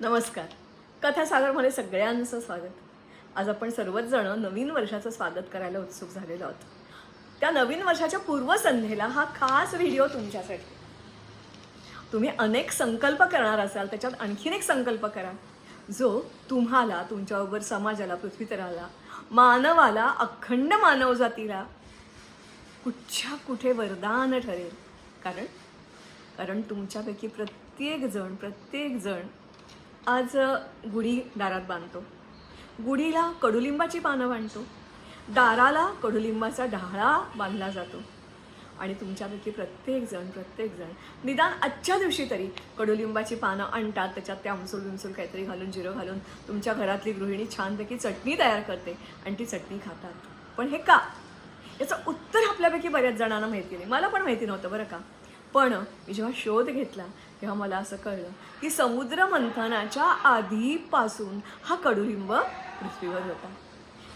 नमस्कार. कथासागरमध्ये सगळ्यांचं स्वागत. आज आपण सर्वच जण नवीन वर्षाचं स्वागत करायला उत्सुक झालेलो आहोत. त्या नवीन वर्षाच्या पूर्वसंध्येला हा खास व्हिडिओ तुमच्यासाठी. तुम्ही अनेक संकल्प करणार असाल, त्याच्यात आणखीन एक संकल्प करा जो तुम्हाला, तुमच्याबरोबर समाजाला, पृथ्वीतलाला, मानवाला, अखंड मानवजातीला कुठच्या कुठे वरदान ठरेल. कारण कारण तुमच्यापैकी प्रत्येक जण आज गुढी दारात बांधतो. गुढीला कडुलिंबाची पानं बांधतो, दाराला कडुलिंबाचा डहाळा बांधला जातो. आणि तुमच्यापैकी प्रत्येकजण निदान आजच्या दिवशी तरी कडुलिंबाची पानं आणतात, त्याच्यात ते आमसूल काहीतरी घालून, जिरं घालून तुमच्या घरातली गृहिणी छानपैकी चटणी तयार करते आणि ती चटणी खातात. पण हे का? याचं उत्तर आपल्यापैकी बऱ्याच जणांना माहिती नाही. मला पण माहिती नव्हतं बरं का. पण मी जेव्हा शोध घेतला तेव्हा मला असं कळलं की समुद्र मंथनाच्या आधीपासून हा कडुलिंब पृथ्वीवर होता.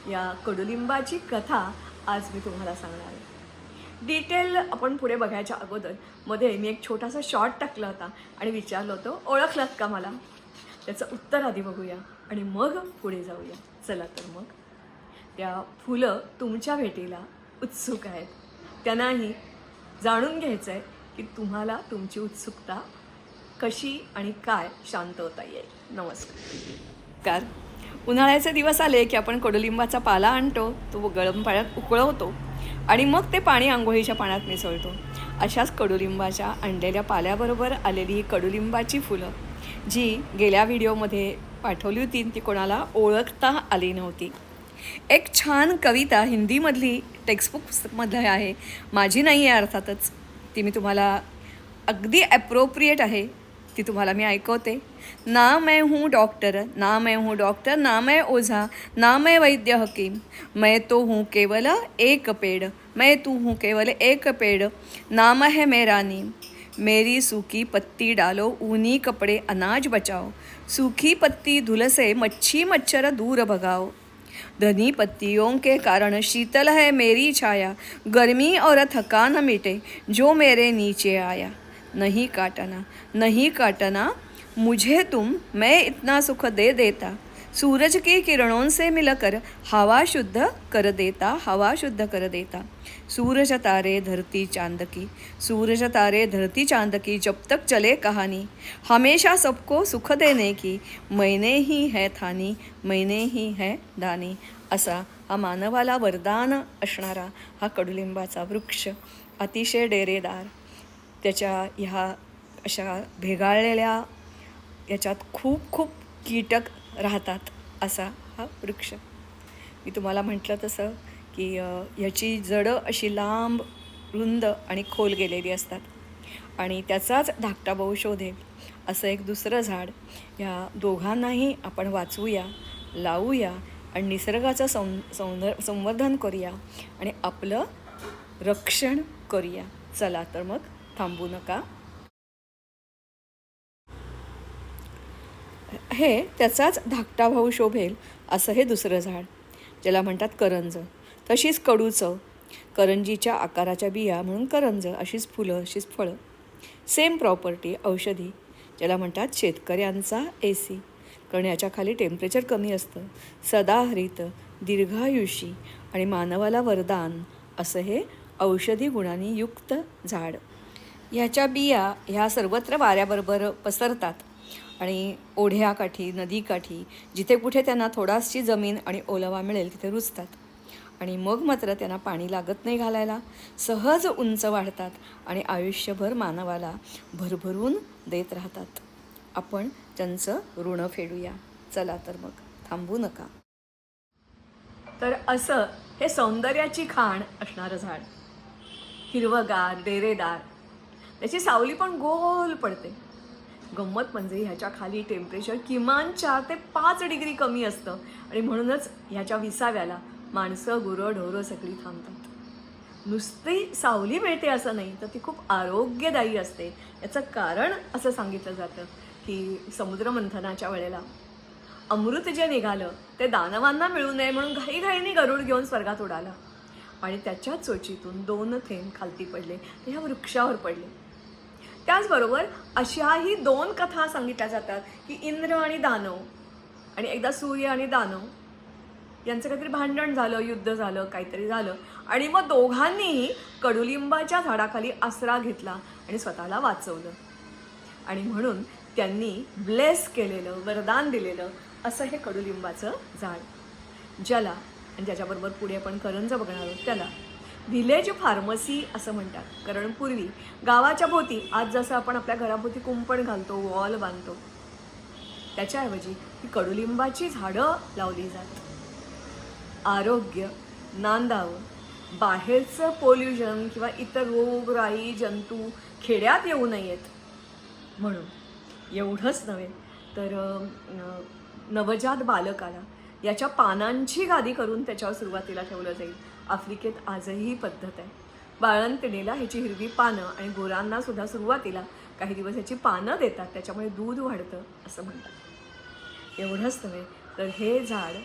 या कडुलिंबाची कथा आज मी तुम्हाला सांगणार आहे. डिटेल आपण पुढे बघायच्या अगोदर मध्ये मी एक छोटासा शॉर्ट टाकला होता आणि विचारलं होतं, ओळखलात का मला? त्याचं उत्तर आधी बघूया आणि मग पुढे जाऊया. चला तर मग. त्या फुलं तुमच्या भेटीला उत्सुक आहेत. त्यांनाही जाणून घ्यायचं आहे की तुम्हाला तुमची उत्सुकता कशी आणि काय शांत होता येईल. नमस्कार. उन्हाळ्याचे दिवस आले की आपण कडुलिंबाचा पाला आणतो, तो गरम पाण्यात उकळवतो आणि मग ते पाणी आंघोळीच्या पाण्यात मिसळतो. अशाच कडुलिंबाच्या आणलेल्या पाल्याबरोबर आलेली ही कडुलिंबाची फुलं जी गेल्या व्हिडिओमध्ये पाठवली होती ती कोणाला ओळखता आली नव्हती. एक छान कविता हिंदीमधली टेक्स्टबुकमध्ये आहे, माझी नाही आहे अर्थातच. ती मी तुम्हाला अगदी ॲप्रोप्रिएट आहे, ती तुम्हाला मी ऐकवते. ना मैं हूँ डॉक्टर, ना मैं हूँ डॉक्टर, ना मैं ओझा, ना मैं वैद्य हकीम, मैं तो हूँ केवल एक पेड़, मैं तो हूँ केवल एक पेड़, नाम है मेरा नीम, मेरी सूखी पत्ती डालो, ऊनी कपड़े अनाज बचाओ, सूखी पत्ती धुल से मच्छी मच्छर दूर भगाओ, घनी पत्तियों के कारण शीतल है मेरी छाया, गर्मी और थकान मिटे जो मेरे नीचे आया, नहीं काटना मुझे तुम, मैं इतना सुख दे देता, सूरज की किरणों से मिलकर हवा शुद्ध कर देता, सूरज तारे धरती चांद की जब तक चले कहानी, हमेशा सबको सुख देने की, मैंने ही है दानी. असा हा मानवाला वरदान असणारा हा कडुलिंबाचा वृक्ष अतिशय डेरेदार. त्याच्या ह्या अशा भेगाळलेल्या याच्यात खूप कीटक राहतात असा हा वृक्ष. मी तुम्हाला म्हटलं तसं की ह्याची जडं अशी लांब, रुंद आणि खोल गेलेली असतात आणि त्याचाच धाकटा भाऊ शोधेल असं एक दुसरं झाड. ह्या दोघांनाही आपण वाचवूया, लावूया आणि निसर्गाचं संवर्धन करूया आणि आपलं रक्षण करूया. चला तर मग थांबू नका. हे त्याचाच धाकटा भाऊ शोभेल असं हे दुसरं झाड, ज्याला म्हणतात करंज. तशीच कडू चव, करंजीच्या आकाराच्या बिया म्हणून करंज, अशीच फुलं, अशीच फळं. सेम प्रॉपर्टी, औषधी, ज्याला म्हणतात शेतकऱ्यांचा AC, कारण याच्या खाली टेम्परेचर कमी असतं. सदाहरित, दीर्घायुषी आणि मानवाला वरदान असं हे औषधी गुणांनी युक्त झाड. ह्याच्या बिया ह्या सर्वत्र वाऱ्याबरोबर पसरतात आणि ओढ्याकाठी, नदीकाठी, जिथे कुठे त्यांना थोडाशी जमीन आणि ओलावा मिळेल तिथे रुजतात आणि मग मात्र त्यांना पाणी लागत नाही घालायला, सहज उंच वाढतात आणि आयुष्यभर मानवाला भरभरून देत राहतात. आपण त्यांचं ऋण फेडूया. चला तर मग थांबू नका. तर असं हे सौंदर्याची खाण असणारं झाड, हिरवगार, डेरेदार, त्याची सावली पण गोल पडते. गंमत म्हणजे ह्याच्या खाली टेम्परेचर किमान 4 ते 5 डिग्री कमी असतं आणि म्हणूनच ह्याच्या विसाव्याला माणसं, गुरं, ढोरं सगळी थांबतात. नुसती सावली मिळते असं नाही, तर ती खूप आरोग्यदायी असते. याचं कारण असं सांगितलं जातं की समुद्रमंथनाच्या वेळेला अमृत जे निघालं ते दानवांना मिळू नये म्हणून घाईघाईने गरुड घेऊन स्वर्गात उडाला आणि त्याच्या चोचीतून 2 थेंब खालती पडले, ते ह्या वृक्षावर पडले. त्याचबरोबर अशाही 2 कथा सांगितल्या जातात की इंद्र आणि दानव, आणि एकदा सूर्य आणि दानव यांचं काहीतरी भांडण झालं, युद्ध झालं, काहीतरी झालं, आणि मग दोघांनीही कडुलिंबाच्या झाडाखाली आसरा घेतला आणि स्वतःला वाचवलं. आणि म्हणून त्यांनी ब्लेस केलेलं, वरदान दिलेलं असं हे कडुलिंबाचं झाड, ज्याला आणि ज्याच्याबरोबर पुढे आपण करंज बघणार आहोत त्याला व्हिलेज फार्मसी असं म्हणतात. कारण पूर्वी गावाच्या भोवती, आज जसं आपण आपल्या घराभोवती कुंपण घालतो, वॉल बांधतो, त्याच्याऐवजी ही कडुलिंबाची झाडं लावली जातात. आरोग्य नांदावं, बाहेरचं पोल्युशन किंवा इतर रोगराई जंतू खेड्यात येऊ नयेत म्हणून. एवढंच नव्हे तर नवजात बालकाला याच्या पानांची गादी करून त्याच्यावर सुरुवातीला ठेवलं जाईल. आफ्रिकेत आजही ही पद्धत आहे. बाळंतिणीला ह्याची हिरवी पानं आणि गुरांना सुद्धा सुरुवातीला काही दिवस ह्याची पानं देतात, त्याच्यामुळे दूध वाढतं असं म्हणतात. एवढंच नव्हे तर हे झाड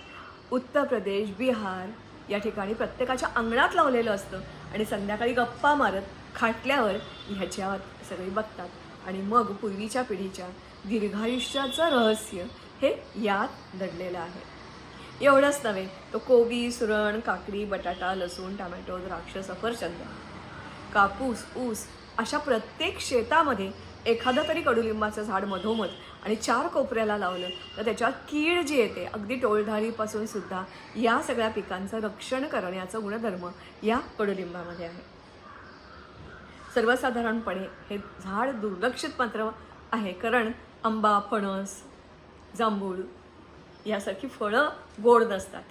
उत्तर प्रदेश, बिहार या ठिकाणी प्रत्येकाच्या अंगणात लावलेलं असतं आणि संध्याकाळी गप्पा मारत खाटल्यावर ह्याच्यावर सगळी बघतात. आणि मग पूर्वीच्या पिढीच्या दीर्घायुष्याचं रहस्य हे यात दडलेलं आहे. एवढंच नव्हे तर कोबी, सुरण, काकडी, बटाटा, लसूण, टमॅटो, द्राक्ष, सफरचंद, कापूस, ऊस अशा प्रत्येक शेतामध्ये एखादं तरी कडुलिंबाचं झाड मधोमध आणि 4 कोपऱ्याला लावलं तर त्याच्यात कीड जी येते अगदी टोळधाडीपासून सुद्धा या सगळ्या पिकांचं रक्षण करण्याचा गुणधर्म या कडुलिंबामध्ये आहे. सर्वसाधारणपणे हे झाड दुर्लक्षित मात्र आहे, कारण आंबा, फणस, जांभूळ यासारखी फळं गोड नसतात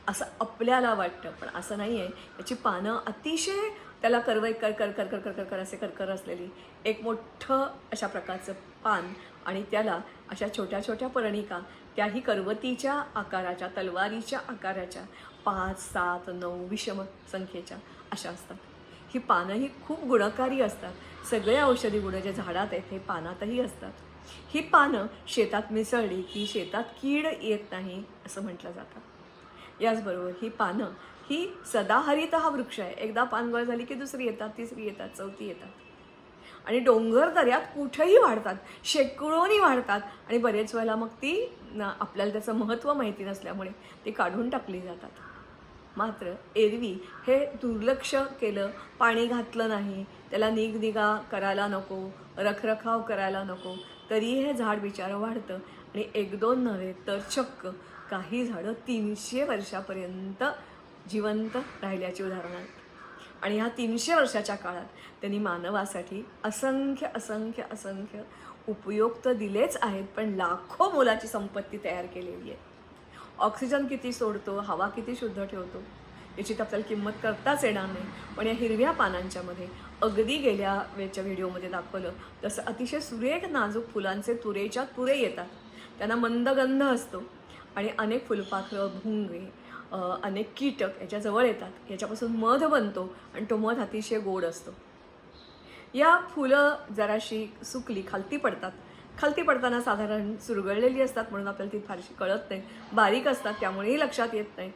असं आपल्याला वाटतं, पण असं नाही आहे. याची पानं अतिशय त्याला करवई कर कर कर कर कर कर कर असे करकर असलेली एक मोठं अशा प्रकारचं पान, आणि त्याला अशा छोट्या छोट्या पर्णिका, त्याही करवतीच्या आकाराच्या, तलवारीच्या आकाराच्या 5, 7, 9 विषम संख्येच्या अशा असतात. ही पानंही खूप गुणकारी असतात. सगळे औषधी गुण जे झाडात आहेत हे पानातही असतात. ही पानं शेतात मिसळली की शेतात कीड येत नाही असं म्हटलं जातं. याचबरोबर ही पानं ही सदाहरित हा वृक्ष आहे. एकदा पानगळ झाली की दुसरी येतात, तिसरी येतात, चौथी येतात, आणि डोंगर दऱ्यात कुठेही वाढतात, शेकडोनी वाढतात, आणि बरेच वेळेला मग ती आपल्याला त्याचं महत्त्व माहिती नसल्यामुळे ती काढून टाकली जातात. मात्र एरवी हे दुर्लक्ष केलं, पाणी घातलं नाही, त्याला निगा करायला नको, रखरखाव करायला नको, तरी हे झाड बिचारं वाढतं. आणि 1-2 नव्हे तर चक्क काही झाडं 300 वर्षापर्यंत जिवंत राहिल्याची उदाहरणं आहेत. आणि ह्या 300 वर्षाच्या काळात त्यांनी मानवासाठी असंख्य असंख्य असंख्य उपयोग तर दिलेच आहेत, पण लाखो मोलाची संपत्ती तयार केलेली आहे. ऑक्सिजन किती सोडतो, हवा किती शुद्ध ठेवतो याची तर आपल्याला किंमत करताच येणार नाही. पण या हिरव्या पानांच्यामध्ये अगदी गेल्या वेळच्या व्हिडिओमध्ये दाखवलं तसं अतिशय सुरेख नाजूक फुलांचे तुरेच्या तुरे येतात. त्यांना मंद गंध असतो आणि अनेक फुलपाखरं, भुंगे, अनेक कीटक याच्याजवळ येतात. याच्यापासून मध बनतो आणि तो मध अतिशय गोड असतो. या फुलं जराशी सुकली खालती पडतात. खालती पडताना साधारण सुरगळलेली असतात म्हणून आपल्याला ती फारशी कळत नाही, बारीक असतात त्यामुळेही लक्षात येत नाही.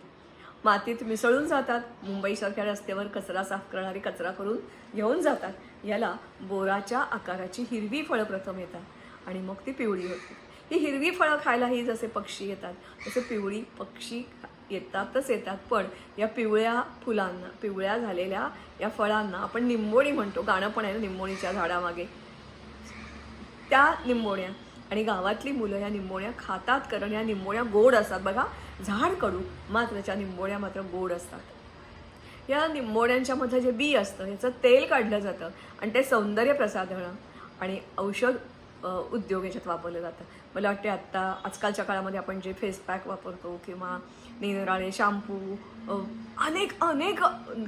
मातीत मिसळून जातात. मुंबईसारख्या रस्त्यावर कचरा साफ करणारे कचरा करून घेऊन जातात. याला बोराच्या आकाराची हिरवी फळं प्रथम येतात आणि मग ती पिवळी होते. ही हिरवी फळं खायलाही जसे पक्षी येतात तसे पिवळी पक्षी येतातच येतात. पण या पिवळ्या फुलांना, पिवळ्या झालेल्या या फळांना आपण निंबोणी म्हणतो. गाणं पण आहे ना, निंबोणीच्या झाडामागे. त्या निंबोण्या आणि गावातली मुलं या निंबोण्या खातात, कारण या निंबोण्या गोड असतात. बघा, झाड कडू मात्र त्याच्या निंबोण्या मात्र गोड असतात. या निंबोण्यांच्यामध्ये जे बी असतं ह्याचं तेल काढलं जातं आणि ते सौंदर्य प्रसाधनं आणि औषध उद्योग याच्यात वापरलं जातं. मला वाटते आजकालच्या काळामध्ये आपण जे फेस पॅक वापरतो किंवा निरनिराळे शॅम्पू, अनेक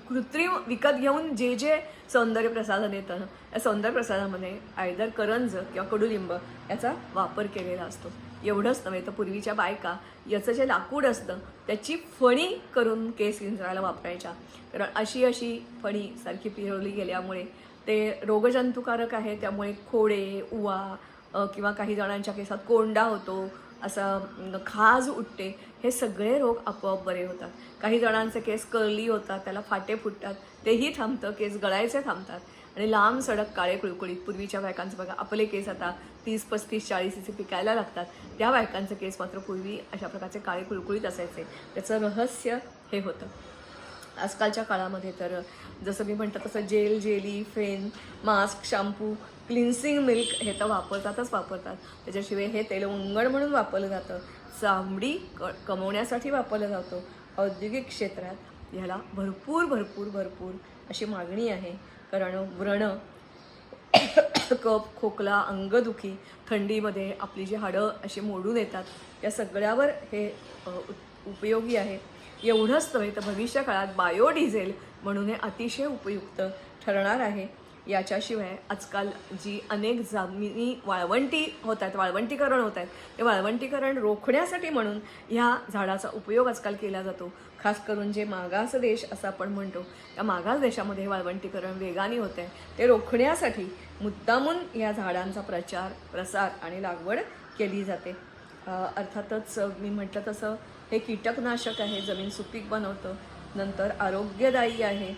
कृत्रिम विकत घेऊन जे जे सौंदर्य प्रसाधन येतं या सौंदर्य प्रसाधनामध्ये आयदर करंज किंवा कडुलिंब याचा वापर केलेला असतो. एवढंच नव्हे तर पूर्वीच्या बायका याचं जे लाकूड असतं त्याची फणी करून केस विंचरायला वापरायच्या, कारण अशी फणी सारखी पिरवली गेल्यामुळे ते रोगजंतुकारक आहे. त्यामुळे खोडे, उवा किंवा काही जणांच्या केसात कोंडा होतो, असा खाज उठते, हे सगळे रोग आपोआप बरे होतात. काही जणांचे केस कर्ली होतात, त्याला फाटे फुटतात, तेही थांबतं. केस गळायचे थांबतात. आणि लांब सडक काळे कुळकुळीत. पूर्वीच्या बायकांचं बघा, आपले केस आता 30, 35, 40 इथे पिकायला लागतात. त्या बायकांचे केस मात्र पूर्वी अशा प्रकारचे काळे कुळकुळीत असायचे. त्याचं रहस्य हे होतं. आजकालच्या काळामध्ये तर जसं मी म्हटलं तसं जेल, जेली, फेन, मास्क, शॅम्पू, क्लिन्सिंग मिल्क हे तर वापरतात. त्याच्याशिवाय हे तेल उंगड म्हणून वापरलं जातं. चामडी कमवण्यासाठी वापरलं जातं. औद्योगिक क्षेत्रात ह्याला भरपूर अशी मागणी आहे. कारण व्रण, कफ, खोकला, अंगदुखी, थंडीमध्ये आपली जी हाडं अशी मोडून येतात, या सगळ्यावर हे उपयोगी आहे. एवढंच नव्हे तर भविष्य काळात बायोडिझेल म्हणून हे अतिशय उपयुक्त ठरणार आहे. याच्याशिवाय आजकाल जी अनेक जमिनी वाळवंटीकरण होत आहेत, ते वाळवंटीकरण रोखण्यासाठी म्हणून ह्या झाडाचा उपयोग आजकाल केला जातो. खास करून जे मागास देश असं आपण म्हणतो, त्या मागास देशामध्ये वाळवंटीकरण वेगाने होत आहे. ते रोखण्यासाठी मुद्दामून या झाडांचा प्रचार, प्रसार आणि लागवड केली जाते. अर्थातच मी म्हटलं तसं हे कीटकनाशक आहे, जमीन सुपीक बनवतं, नंतर आरोग्यदायी आहे.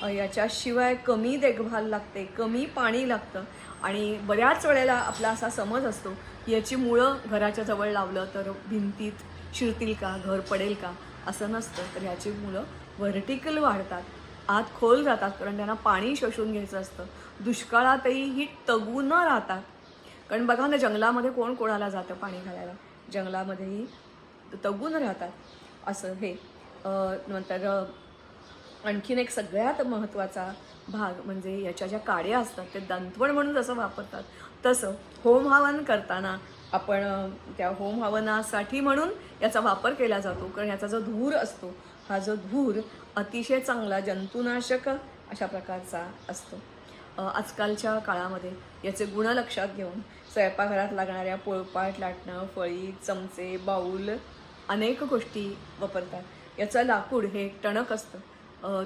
याच्याशिवाय कमी देखभाल लागते, कमी पाणी लागतं आणि बऱ्याच वेळेला आपला असा समज असतो की याची मुळं घराच्या जवळ लावलं तर भिंतीत शिरतील का, घर पडेल का, असं नसतं. तर ह्याची मुळं व्हर्टिकल वाढतात, आत खोल जातात, कारण त्यांना पाणी शोषून घ्यायचं असतं. दुष्काळातही ही तगून राहतात. कारण बघा ना, जंगलामध्ये कोण कोणाला जातं पाणी घालायला, जंगलामध्येही तगून राहतात. असं हे नंतर आणखीन एक सगळ्यात महत्त्वाचा भाग म्हणजे याच्या ज्या काड्या असतात ते दंतवण म्हणून जसं वापरतात, तसं होम हवन करताना आपण त्या होम हवनासाठी म्हणून याचा वापर केला जातो. कारण याचा जो धूर असतो, हा जो धूर अतिशय चांगला जंतुनाशक अशा प्रकारचा असतो. आजकालच्या काळामध्ये याचे गुण लक्षात घेऊन स्वयंपाकघरात लागणाऱ्या पोळपाट, लाटणं, फळी, चमचे, बाऊल अनेक गोष्टी वापरतात. याचं लाकूड हे टणक असतं,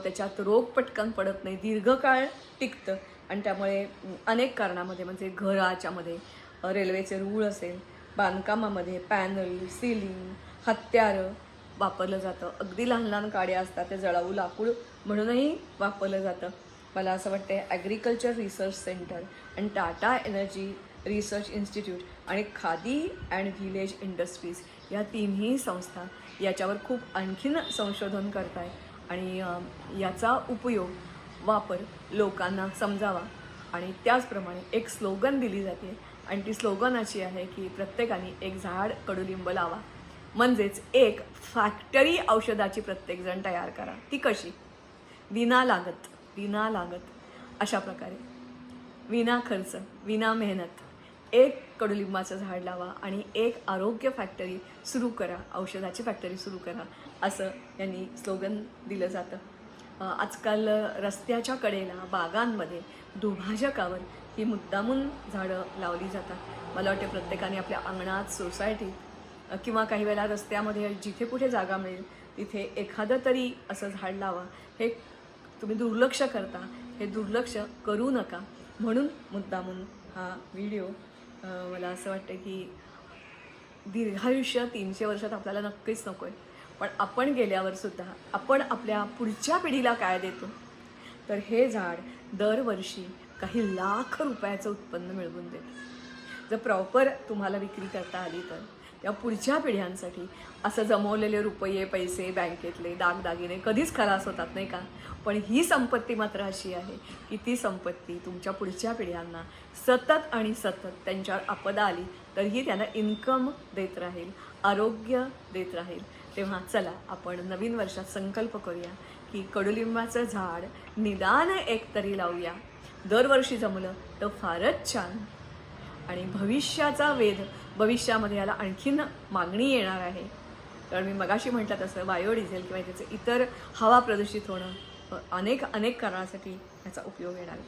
त्याच्यात रोग पटकन पडत नाही, दीर्घकाळ टिकतं आणि त्यामुळे अनेक कारणामध्ये म्हणजे घराच्यामध्ये रेल्वेचे रूळ असेल, बांधकामामध्ये पॅनल, सिलिंग, हत्यारं वापरलं जातं. अगदी लहान लहान काड्या असतात, ते जळाऊ लाकूड म्हणूनही वापरलं जातं. मला असं वाटतं ॲग्रिकल्चर रिसर्च सेंटर आणि टाटा एनर्जी रिसर्च इन्स्टिट्यूट आणि खादी अँड व्हिलेज इंडस्ट्रीज या तिन्ही संस्था याच्यावर खूप आणखीन संशोधन करत आहे आणि याचा उपयोग, वापर लोकांना समजावा. आणि त्याचप्रमाणे एक स्लोगन दिली जाते आणि ती स्लोगन अशी आहे की प्रत्येकाने एक झाड कडुलिंब लावा, म्हणजेच एक फॅक्टरी औषधाची प्रत्येकजण तयार करा. ती कशी? विना लागत अशा प्रकारे, विना खर्च, विना मेहनत एक कडुलिंबाचं झाड लावा आणि एक आरोग्य फॅक्टरी सुरू करा, औषधाची फॅक्टरी सुरू करा, असं यांनी स्लोगन दिलं जातं. आजकाल रस्त्याच्या कडेला, बागांमध्ये, दुभाजकावर ही मुद्दामून झाडं लावली जातात. मला वाटते प्रत्येकाने आपल्या अंगणात, सोसायटीत किंवा काही वेळेला रस्त्यामध्ये जिथे कुठे जागा मिळेल तिथे एखादं तरी असं झाड लावा. हे तुम्ही दुर्लक्ष करता, हे दुर्लक्ष करू नका. म्हणून मुद्दामून हा व्हिडिओ. मला असं वाटतं की दीर्घायुष्य 300 वर्षात आपल्याला नक्कीच नको आहे, पण आपण गेल्यावर सुद्धा आपण आपल्या पुढच्या पिढीला काय देतो? तर हे झाड दरवर्षी काही लाख रुपयाचं उत्पन्न मिळवून देतं. जर प्रॉपर तुम्हाला विक्री करता आली तर त्या पुढच्या पिढ्यांसाठी असं जमवलेले रुपये, पैसे, बँकेतले दागदागिने कधीच खलास होतात नाही का? पण ही संपत्ती मात्र अशी आहे की ती संपत्ती तुमच्या पुढच्या पिढ्यांना सतत आणि सतत त्यांच्यावर आपदा आली तरीही त्यांना इन्कम देत राहील, आरोग्य देत राहील. तेव्हा चला आपण नवीन वर्षात संकल्प करूया की कडुलिंबाचं झाड निदान एक तरी लावूया. दरवर्षी जमलं तर फारच छान. आणि भविष्याचा वेध, भविष्यामध्ये याला आणखीन मागणी येणार आहे. कारण मी मगाशी म्हटलं तसं बायोडिझेल किंवा त्याचं इतर हवा प्रदूषित होणं अनेक कारणासाठी याचा उपयोग येणार आहे.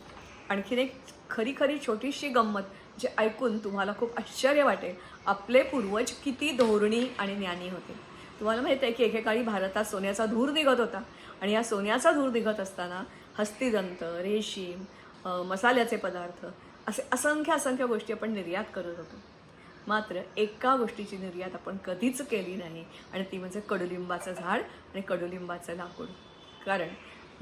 आणखीन एक खरी छोटीशी गंमत जे ऐकून तुम्हाला खूप आश्चर्य वाटेल. आपले पूर्वज किती धोरणी आणि ज्ञानी होते. तुम्हाला माहीत आहे की एकेकाळी भारतात सोन्याचा धूर निघत होता आणि या सोन्याचा धूर निघत असताना हस्तिदंत, रेशीम, मसाल्याचे पदार्थ असे असंख्य गोष्टी आपण निर्यात करत होतो. मात्र एका गोष्टीची निर्यात आपण कधीच केली नाही आणि ती म्हणजे कडुलिंबाचं झाड आणि कडुलिंबाचं लाकूड. कारण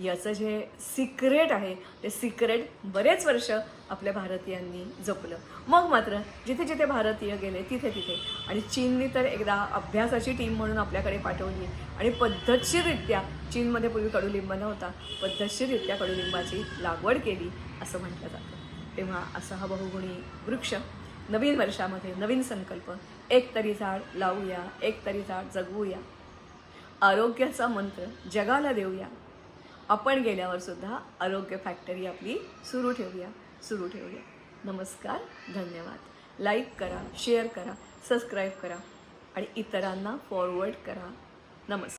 याचं जे सिक्रेट आहे ते सिक्रेट बरेच वर्ष आपल्या भारतीयांनी जपलं. मग मात्र जिथे जिथे भारतीय गेले तिथे तिथे आणि चीननी तर एकदा अभ्यासाची टीम म्हणून आपल्याकडे पाठवली आणि पद्धतशीररित्या चीनमध्ये पूर्वी कडुलिंब नव्हता, पद्धतशीररित्या कडुलिंबाची लागवड केली असं म्हटलं जातं. तेव्हा असा हा बहुगुणी वृक्ष नवीन वर्षामध्ये नवीन संकल्प, एक तरी झाड लावूया, एक तरी झाड जगवूया, आरोग्याचा मंत्र जगाला देऊया, आपण गेल्यावर सुद्धा आरोग्य फॅक्टरी आपली सुरू ठेवूया. नमस्कार, धन्यवाद. लाईक करा, शेअर करा, सबस्क्राईब करा आणि इतरांना फॉरवर्ड करा. नमस्कार.